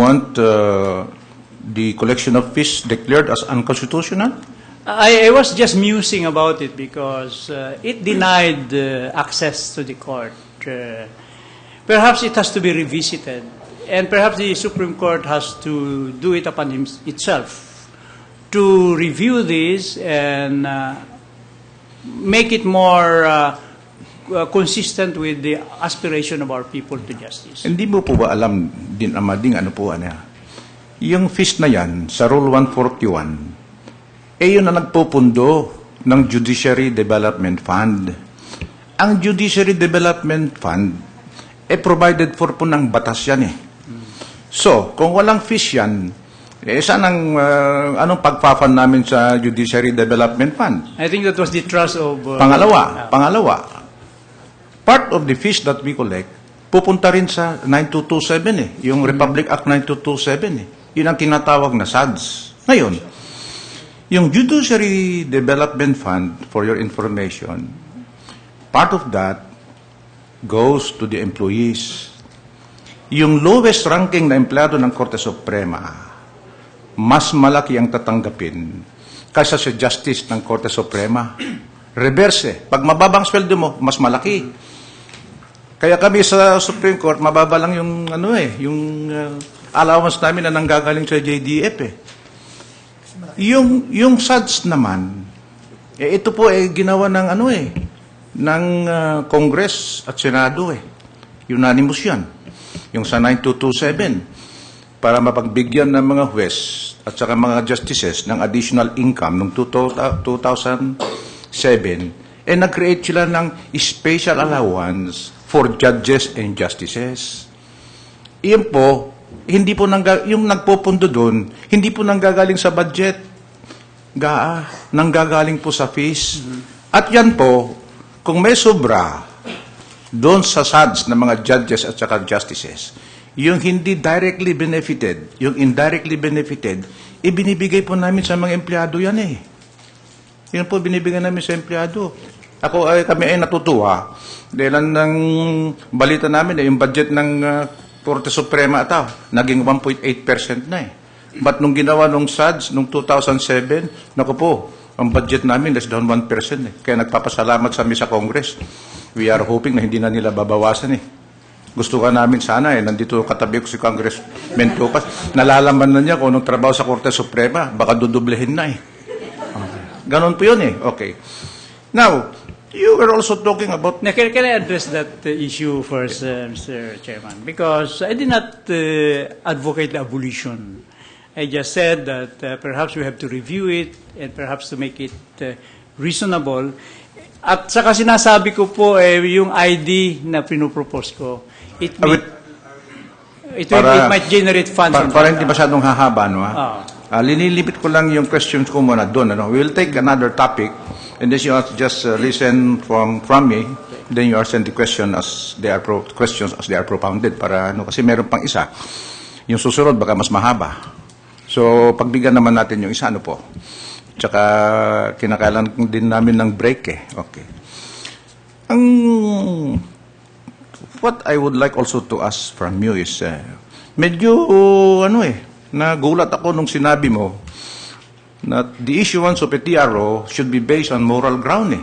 want the collection of fish declared as unconstitutional? I was just musing about it because it denied access to the court. Perhaps it has to be revisited, and perhaps the Supreme Court has to do it upon itself to review this and make it more consistent with the aspiration of our people to justice. Hindi mo po ba alam din amading ano po yung fish na yan sa Rule 141, yun na nagpupundo ng Judiciary Development Fund. Ang Judiciary Development Fund, provided for po ng batas yan So, kung walang fish yan, saan anong pagpa-fund namin sa Judiciary Development Fund? I think that was the trust of... Pangalawa, part of the fish that we collect, pupunta rin sa 9227 yung Republic Act 9227 Yun ang tinatawag na SADS. Ngayon, yung Judiciary Development Fund, for your information, part of that goes to the employees. Yung lowest ranking na empleyado ng Korte Suprema, mas malaki ang tatanggapin kaysa sa justice ng Korte Suprema. Reverse. Pag mababang sweldo mo, mas malaki. Kaya kami sa Supreme Court, mababa lang yung yung allowance namin na nanggagaling sa JDF Yung SADS naman, ito po ginawa ng ng Congress at Senado Unanimous yan. Yung sa 9227 para mapagbigyan ng mga huwes at saka mga justices ng additional income noong 2007 nag-create sila ng special allowance for judges and justices. Iyon po, hindi po yung nagpupundo doon, hindi po nanggagaling sa budget. Nanggagaling po sa fees. At yan po, kung may sobra doon sa SADS ng mga judges at saka justices, yung hindi directly benefited, yung indirectly benefited, ibinibigay po namin sa mga empleyado yan Yan po binibigay namin sa empleyado. Kami ay natutuwa dahil ng balita namin yung budget ng Korte Suprema naging 1.8% na But nung ginawa nung SADS nung 2007, naku po, ang budget namin less than 1% Kaya nagpapasalamat sa sa Congress. We are hoping na hindi na nila babawasan Gusto ka namin sana nandito katabi ko si Congressman Topas. Nalalaman na niya kung anong trabaho sa Korte Suprema, baka dudublehin na Ganon po yun Okay. Now, you were also talking about... Now, can I address that issue first, Mr. Chairman? Because I did not advocate the abolition. I just said that perhaps we have to review it and perhaps to make it reasonable. At saka sinasabi ko po, yung ID na pinupropose ko, it might generate funds. Para hindi masyadong hahaba, linilipit ko lang yung questions ko muna doon. We will take another topic. And then you just listen from me. Then you send the question as they are questions as they are propounded para kasi meron pang isa. Yung susunod baka mas mahaba. So pagbigyan naman natin yung isa po. Tsaka kinakailangan din namin ng break Okay. What I would like also to ask from you is medyo nagulat ako nung sinabi mo na the issuance of a TRO should be based on moral ground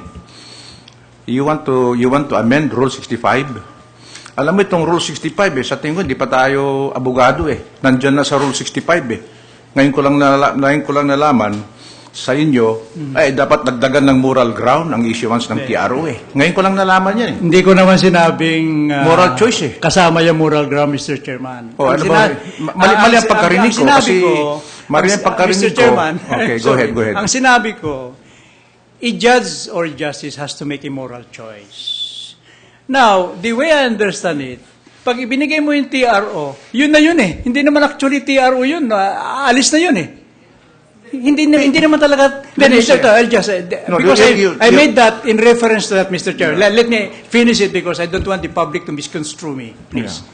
You want to amend Rule 65? Alam mo itong Rule 65 sa tingin ko hindi pa tayo abogado Nandiyan na sa Rule 65 Ngayon ko lang nalaman sa inyo dapat dagdagan ng moral ground ang issuance ng TRO Ngayon ko lang nalaman yan Hindi ko naman sinabing moral choice kasama yung moral ground, Mr. Chairman. Mali ang pagkarinig ko kasi mali ang pagkarinig Mr. Chairman, Okay, go ahead. Ang sinabi ko, a judge or justice has to make a moral choice. Now, the way I understand it, pag ibinigay mo yung TRO, yun na yun Hindi naman actually TRO yun. Alis na yun Hindi naman talaga. I'll just because I made that in reference to that, Mr. Chair. Let me finish it because I don't want the public to misconstrue me, please.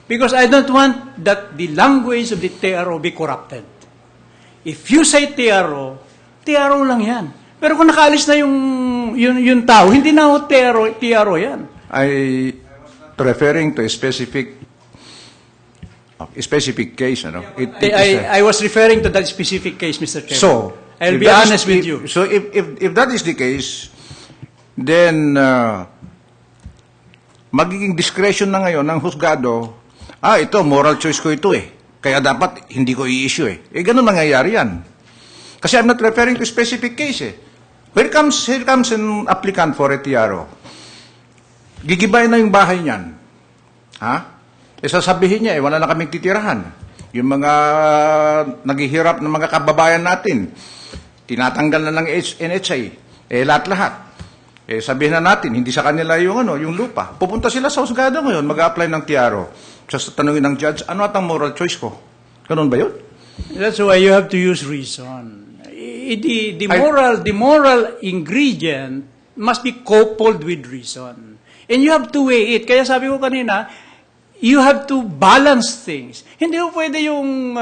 Because I don't want that the language of the TRO be corrupted. If you say TRO lang yan. Pero kung nakaalis na yung tao, hindi na TRO yan. Referring to a specific specific case, It is a- I was referring to that specific case, Mr. Chairman. So, I'll if be that is- honest with you. So if that is the case, then magiging discretion na ngayon ng husgado, ito, moral choice ko ito kaya dapat hindi ko i-issue ganun nangyayari yan. Kasi I'm not referring to specific case Here comes an applicant for a TRO. Gigibay na yung bahay niyan. Sasabihin niya, wala na kaming titirahan. Yung mga naghihirap ng mga kababayan natin, tinatanggal na ng NHA, lahat-lahat. Sabihin na natin, hindi sa kanila yung lupa. Pupunta sila sa husgado ngayon, mag-apply ng TRO. Just tanungin ng judge, ano at ang moral choice ko? Ganun ba yun? That's why you have to use reason. The moral ingredient must be coupled with reason. And you have to weigh it. Kaya sabi ko kanina, you have to balance things. Hindi mo pwede yung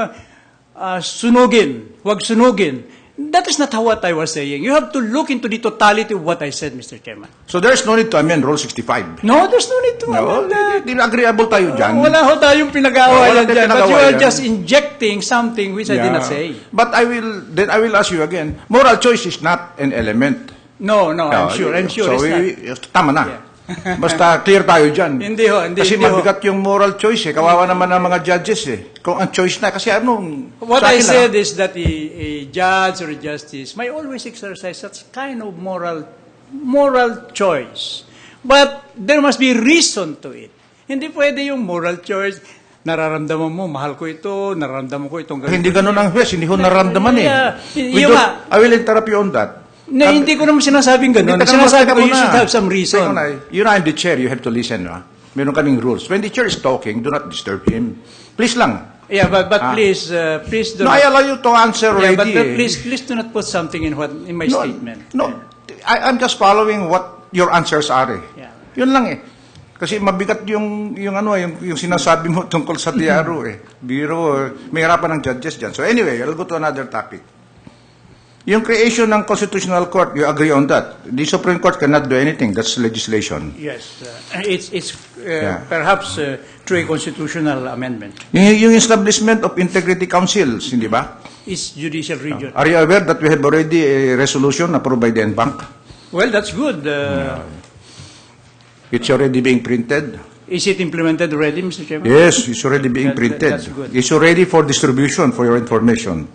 sunugin, wag sunugin. That is not what I was saying. You have to look into the totality of what I said, Mr. Chairman. So there's no need to amend Rule 65. No, there's no need to No, amend that. di agreeable tayo dyan. Wala ho tayong pinag-aawayan Wala tayong dyan. But you pinag-aawayan. are just injecting something which I did not say. But I will ask you again, moral choice is not an element. No, I'm sure. So It's not. tama na. Basta clear tayo dyan. Hindi ho. Kasi mabigat yung moral choice Kawawa naman ng mga judges Kung ang choice na, kasi What sa I akin said is that a judge or a justice may always exercise such kind of moral choice. But there must be reason to it. Hindi pwede yung moral choice, nararamdaman mo, mahal ko ito, nararamdaman ko itong ganito. Hindi ganun ang huwes, hindi ho naramdaman I will interrupt you on that. Na, hindi ko naman sinasabing gano'n. Sinasabi ko, you should have some reason. You know, I'm the chair, you have to listen. Meron kaming rules. When the chair is talking, do not disturb him. Please lang. Yeah, but please do No, I allow you to answer yeah, already. but please do not put something in my statement. No, I'm just following what your answers are Yeah. Yun lang Kasi mabigat yung sinasabi mo tungkol sa TRO Biro, may harapan ng judges dyan. So anyway, I'll go to another topic. Yung creation ng Constitutional Court, you agree on that? The Supreme Court cannot do anything. That's legislation. Yes, it's perhaps through a constitutional amendment. Yung establishment of integrity councils, hindi ba? It's judicial region. Are you aware that we have already a resolution approved by the NBank? Well, that's good. It's already being printed. Is it implemented already, Mr. Chairman? Yes, it's already being printed. That's good. It's already for distribution, for your information.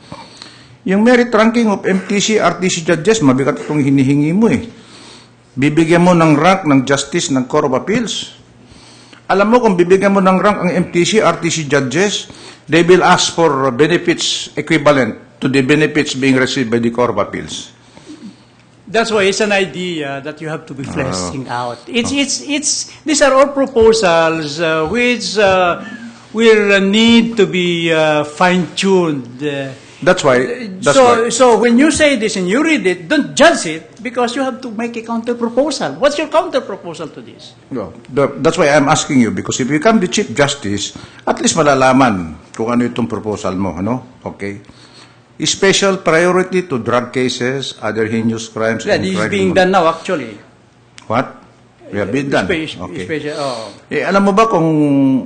Yung merit ranking of MTC, RTC judges, mabigat itong hinihingi mo Bibigyan mo ng rank ng justice ng Court of Appeals. Alam mo kung bibigyan mo ng rank ang MTC, RTC judges, they will ask for benefits equivalent to the benefits being received by the Court of Appeals. That's why it's an idea that you have to be fleshing out. These are all proposals which will need to be fine-tuned. That's why. So when you say this and you read it, don't judge it because you have to make a counter-proposal. What's your counter-proposal to this? No, that's why I'm asking you, because if you become the Chief Justice, at least malalaman kung ano itong proposal mo, Okay? Special priority to drug cases, other heinous crimes, Yeah, and this is crime being done now, actually. What? We have been done. Okay. Special, Alam mo ba kung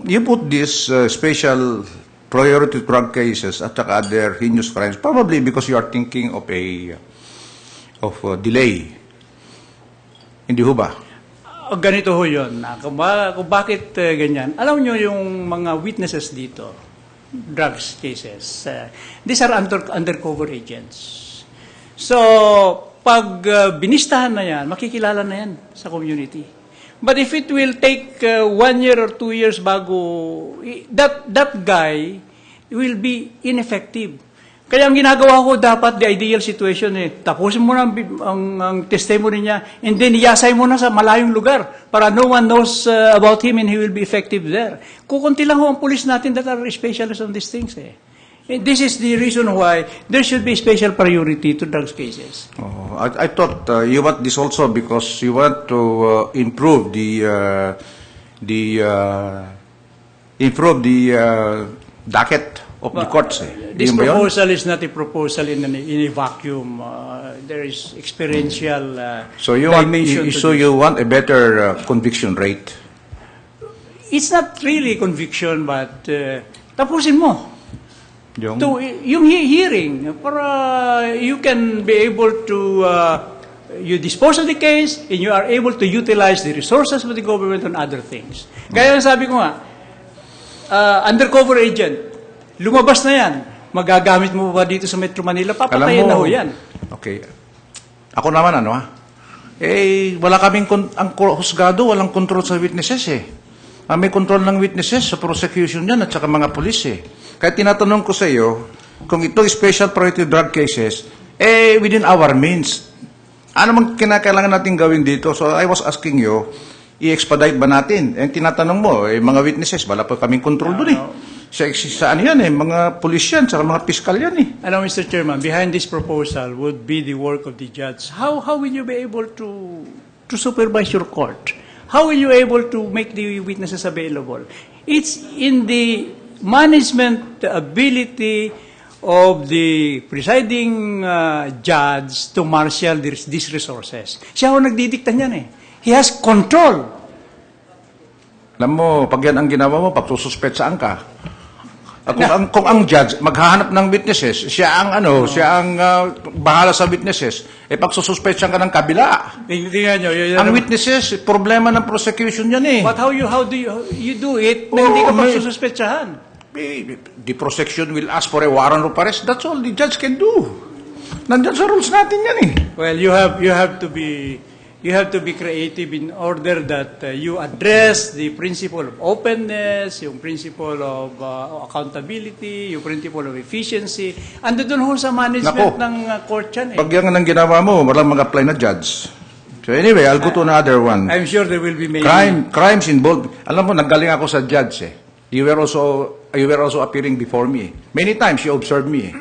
you put this special priority to drug cases at saka other heinous crimes, probably because you are thinking of a delay. Hindi ho ba? Ganito ho yun. Kung bakit ganyan. Alam nyo yung mga witnesses dito, drugs cases, these are undercover agents. So, pag binistahan na yan, makikilala na yan sa community. But if it will take 1 year or 2 years bago, that guy will be ineffective. Kaya ang ginagawa ko dapat, the ideal situation tapusin mo na ang testimony niya, and then iyasay mo na sa malayong lugar para no one knows about him and he will be effective there. Kukunti lang ho ang police natin that are specialists on these things And this is the reason why there should be special priority to drugs cases. Oh, I thought you want this also because you want to improve the docket of the courts. This Yun ba yun? proposal is not a proposal in a vacuum. There is experiential So you dimension to this. you want a better conviction rate. It's not really conviction, but Tapusin mo. Yung, Yung hearing, para you can be able to, you dispose of the case and you are able to utilize the resources of the government on other things. Kaya sabi ko nga, undercover agent, lumabas na yan. Magagamit mo ba dito sa Metro Manila? Papatayin na ho yan. Okay. Ako naman, wala kaming, ang husgado, walang control sa witnesses Ang may control ng witnesses sa prosecution yan at saka mga pulis Kaya tinatanong ko sa iyo, kung ito special priority drug cases, within our means, ano mang kinakailangan natin gawin dito? So I was asking you, i-expedite ba natin? Tinatanong mo, mga witnesses, wala pa kaming control dun Sa ano yan mga pulis yan, saka mga piskal yan Alam, Mr. Chairman, behind this proposal would be the work of the judge. How will you be able to supervise your court? How will you able to make the witnesses available? It's in the management ability of the presiding judge to marshal these resources. Siya ho nagdidikta niyan He has control. Alam mo, pag yan ang ginawa mo, pagsususpetsaan ka. Kung ang judge maghahanap ng witnesses, siya ang bahala sa witnesses, pagsususpetsan ka ng kabila. Tingnan nyo. Ang witnesses, problema ng prosecution yan But how do you do it na hindi ka pagsususpetsahan? The prosecution will ask for a warrant of arrest. That's all the judge can do. Nandyan sa rules natin yan Well, you have to be creative in order that you address the principle of openness, yung principle of accountability, yung principle of efficiency. Ando doon ho sa management ng court yan Pag yan ang ginawa mo, walang mag-apply na judge. So anyway, I'll go to another one. I'm sure there will be many. Crimes involved. Alam mo, naggaling ako sa judge You were also appearing before me. Many times you observed me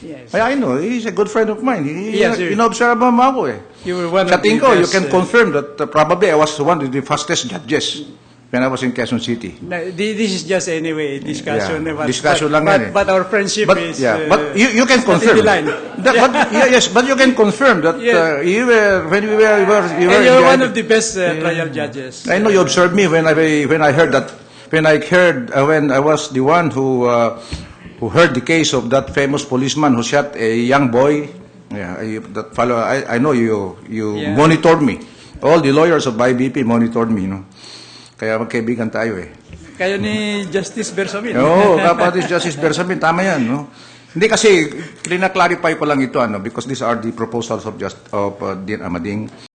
Yes. I know, he's a good friend of mine. Yes, sir. Inobserve mo ako You were one Sa of the tingin ko, you best, can confirm that probably I was one of the fastest judges when I was in Quezon City. This is just anyway discussion. Yeah. Discussion lang yan But our friendship But, is... but you can confirm. the line. But you can confirm that Yes. you were when we were you were And you're in one of the best trial judges. I know you observed me when I heard when I was the one who heard the case of that famous policeman who shot a young boy. That fellow. I know you Yeah. monitored me. All the lawyers of IBP monitored me. Kaya magkaibigan tayo Kayo ni Justice Bersamin. Oo, kapatid Justice Bersamin, tama yan, Hindi kasi, klina-clarify ko lang ito, because these are the proposals of Dean Amading.